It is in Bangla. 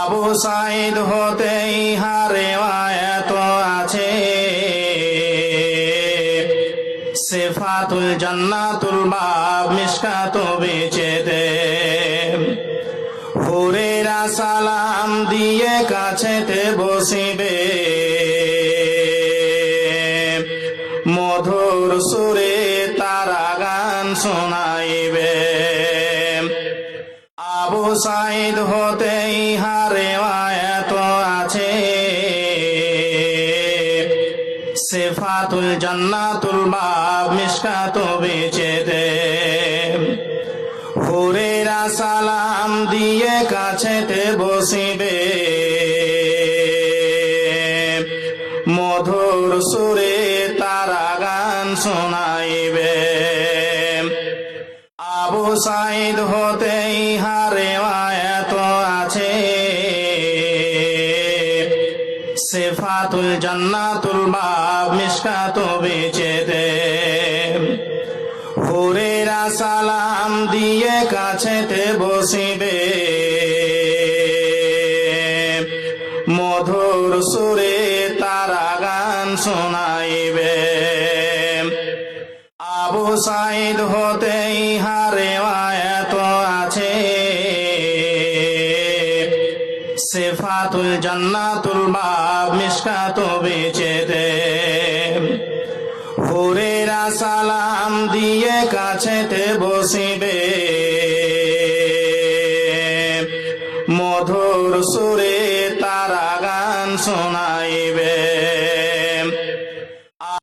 আবু সাইদ হতে ইহা রিওয়ায়াত আছে সিফাতুল জান্নাতুল বাব মিশকাত বিচেতে হুরেরা সালাম দিয়ে কাছেতে বসিবে মধুর সুরে তারা গান শোনাইবে আবু সাইদ হতে ইহা রিওয়ায়াত আছে সিফাতুল জান্নাতুল বাব মিশকাত বিচেতে হুরেরা সালাম দিয়ে কাছেতে বসিবে মধুর সুরে তারা গান শোনাইবে আবু সাইদ হতে ইহা রিওয়ায়াত আছে সিফাতুল জান্নাতুল বাব মিশকাত বিচেতে হুরেরা সালাম দিয়ে কাছেতে বসিবে মধুর সুরে তারা গান শোনাইবে আবু সাইদ হতে ইহা রিওয়ায়াত আছে সিফাতুল জান্নাতুল বাব মিশকাত বিচেতে হুরেরা সালাম দিয়ে কাছেতে বসিবে